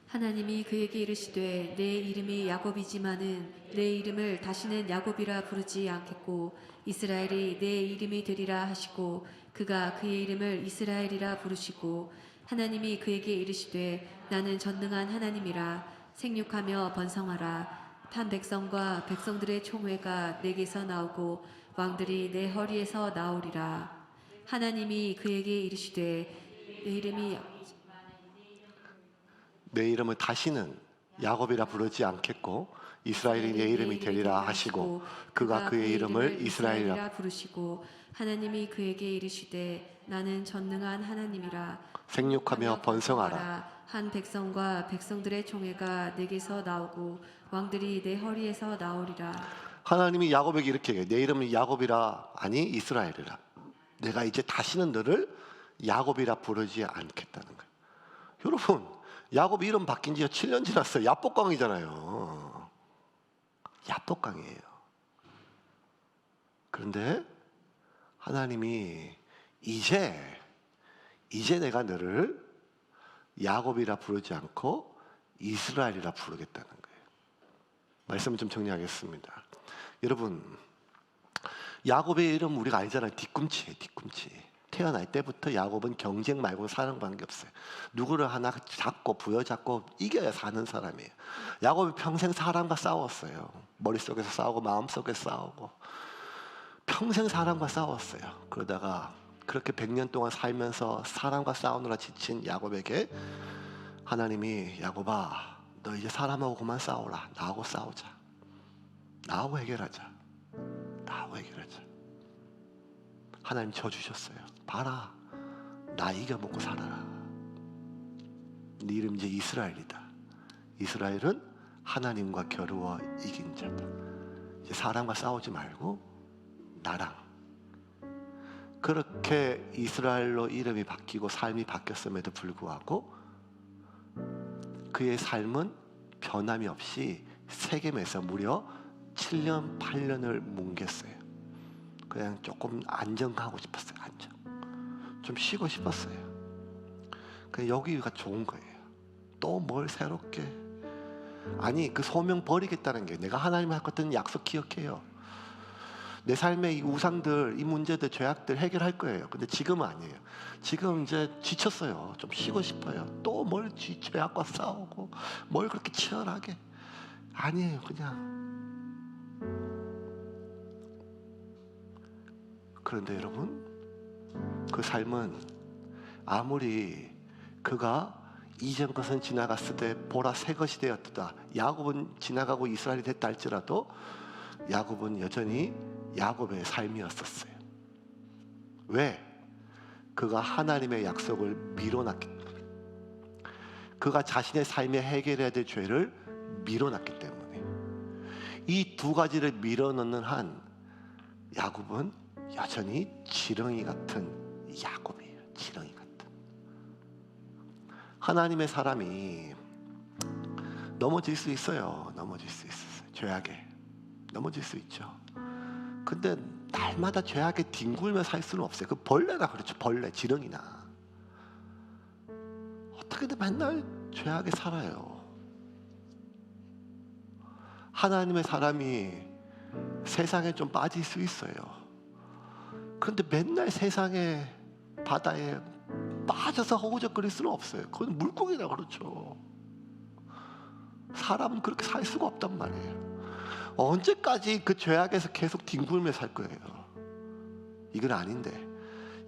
S2: 하나님이 그에게 이르시되 내 이름이 야곱이지만은 내 이름을 다시는 야곱이라 부르지 않겠고 이스라엘이 내 이름이 되리라 하시고 그가 그의 이름을 이스라엘이라 부르시고 하나님이 그에게 이르시되 나는 전능한 하나님이라 생육하며 번성하라 한 백성과 백성들의 총회가 내게서 나오고 왕들이 내 허리에서 나오리라. 하나님이 그에게 이르시되
S1: 내 이름을 다시는 야곱이라 부르지 않겠고 이스라엘이 내 이름이 되리라 하시고 그가 그의 이름을 이스라엘이라
S2: 부르시고 하나님이 그에게 이르시되 나는 전능한 하나님이라
S1: 생육하며 번성하라.
S2: 한 백성과 백성들의 총회가 내게서 나오고 왕들이 내 허리에서 나오리라.
S1: 하나님이 야곱에게 이렇게 얘기해요. 내 이름은 야곱이라 아니 이스라엘이라. 내가 이제 다시는 너를 야곱이라 부르지 않겠다는 거예요. 여러분, 야곱 이름 바뀐 지가 7년 지났어요. 야복강이잖아요. 야복강이에요. 그런데 하나님이 이제 내가 너를 야곱이라 부르지 않고 이스라엘이라 부르겠다는 거예요. 말씀을 좀 정리하겠습니다. 여러분, 야곱의 이름 우리가 알잖아요. 뒤꿈치예요. 뒤꿈치. 태어날 때부터 야곱은 경쟁 말고 사랑받는 게 없어요. 누구를 하나 잡고 부여잡고 이겨야 사는 사람이에요. 야곱이 평생 사람과 싸웠어요. 머릿속에서 싸우고 마음속에서 싸우고 평생 사람과 싸웠어요. 그러다가 그렇게 100년 동안 살면서 사람과 싸우느라 지친 야곱에게 하나님이 야곱아 너 이제 사람하고 그만 싸우라. 나하고 싸우자. 나하고 해결하자. 나하고 해결하자. 하나님 저 주셨어요. 봐라. 나 이겨먹고 살아라. 네 이름 이제 이스라엘이다. 이스라엘은 하나님과 겨루어 이긴 자다. 이제 사람과 싸우지 말고 나랑. 그렇게 이스라엘로 이름이 바뀌고 삶이 바뀌었음에도 불구하고 그의 삶은 변함이 없이 세겜에서 무려 7년 8년을 뭉갰어요. 그냥 조금 안정하고 싶었어요. 안정. 좀 쉬고 싶었어요. 그냥 여기가 좋은 거예요. 또 뭘 새롭게. 아니 그 소명 버리겠다는 게 내가 하나님 할 것들은 약속 기억해요. 내 삶의 이 우상들, 이 문제들, 죄악들 해결할 거예요. 근데 지금은 아니에요. 지금 이제 지쳤어요. 좀 쉬고 싶어요. 또 뭘 죄악과 싸우고 뭘 그렇게 치열하게. 아니에요. 그냥. 그런데 여러분, 그 삶은 아무리 그가 이전 것은 지나갔으되 보라 새 것이 되었다, 야곱은 지나가고 이스라엘이 됐다 할지라도 야곱은 여전히 야곱의 삶이었었어요. 왜? 그가 하나님의 약속을 미뤄놨기 때문에. 그가 자신의 삶에 해결해야 될 죄를 미뤄놨기 때문에. 이 두 가지를 밀어넣는 한 야곱은 여전히 지렁이 같은 야곱이에요. 지렁이 같은. 하나님의 사람이 넘어질 수 있어요. 넘어질 수 있어요. 죄악에 넘어질 수 있죠. 근데 날마다 죄악에 뒹굴며 살 수는 없어요. 그 벌레나 그렇죠. 벌레, 지렁이나. 어떻게든 맨날 죄악에 살아요. 하나님의 사람이 세상에 좀 빠질 수 있어요. 그런데 맨날 세상의 바다에 빠져서 허우적거릴 수는 없어요. 그건 물고기나 그렇죠. 사람은 그렇게 살 수가 없단 말이에요. 언제까지 그 죄악에서 계속 뒹굴며 살 거예요? 이건 아닌데,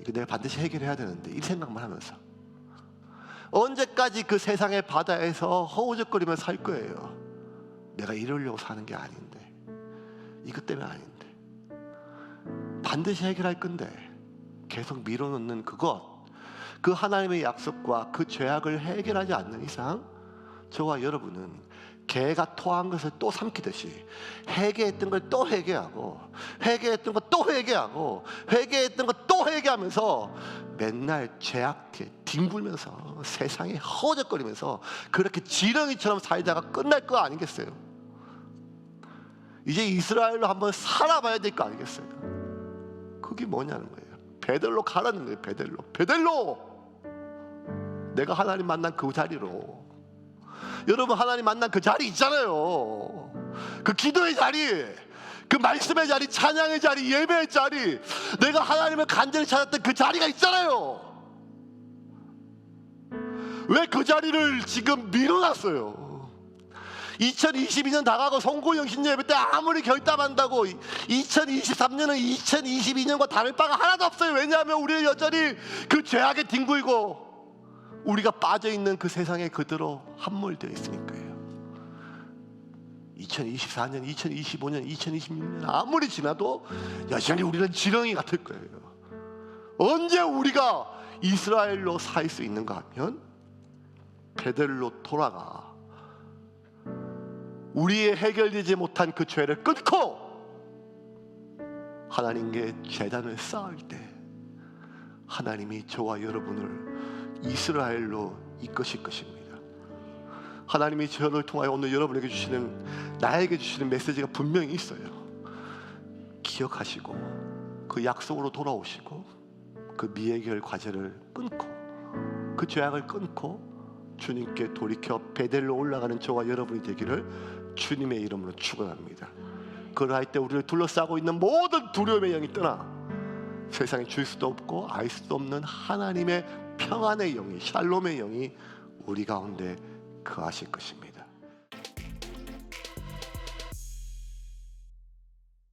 S1: 이거 내가 반드시 해결해야 되는데, 이 생각만 하면서 언제까지 그 세상의 바다에서 허우적거리며 살 거예요? 내가 이러려고 사는 게 아닌데, 이것 때문에 아닌데, 반드시 해결할 건데 계속 밀어놓는 그것, 그 하나님의 약속과 그 죄악을 해결하지 않는 이상 저와 여러분은 개가 토한 것을 또 삼키듯이 회개했던 걸 또 회개하고, 회개했던 걸 또 회개하고, 회개했던 걸 또 회개하면서 맨날 죄악에 뒹굴면서 세상에 허우적거리면서 그렇게 지렁이처럼 살다가 끝날 거 아니겠어요? 이제 이스라엘로 한번 살아봐야 될 거 아니겠어요? 그게 뭐냐는 거예요. 베델로 가라는 거예요. 베델로 내가 하나님 만난 그 자리로. 여러분, 하나님 만난 그 자리 있잖아요. 그 기도의 자리, 그 말씀의 자리, 찬양의 자리, 예배의 자리, 내가 하나님을 간절히 찾았던 그 자리가 있잖아요. 왜 그 자리를 지금 밀어놨어요? 2022년 다가고 송구영신 예배 때 아무리 결단한다고 2023년은 2022년과 다를 바가 하나도 없어요. 왜냐하면 우리는 여전히 그 죄악에 뒹굴고 우리가 빠져있는 그 세상에 그대로 함몰되어 있으니까요. 2024년, 2025년, 2026년 아무리 지나도 여전히 우리는 지렁이 같을 거예요. 언제 우리가 이스라엘로 살 수 있는가 하면 베델로 돌아가 우리의 해결되지 못한 그 죄를 끊고 하나님께 제단을 쌓을 때 하나님이 저와 여러분을 이스라엘로 이끄실 것입니다. 하나님이 저를 통하여 오늘 여러분에게 주시는, 나에게 주시는 메시지가 분명히 있어요. 기억하시고 그 약속으로 돌아오시고 그 미해결 과제를 끊고 그 죄악을 끊고 주님께 돌이켜 베델로 올라가는 저와 여러분이 되기를 주님의 이름으로 축원합니다. 그러할 때 우리를 둘러싸고 있는 모든 두려움의 영이 떠나 세상에 줄 수도 없고 알 수도 없는 하나님의 평안의 영이, 샬롬의 영이 우리 가운데 거하실 것입니다.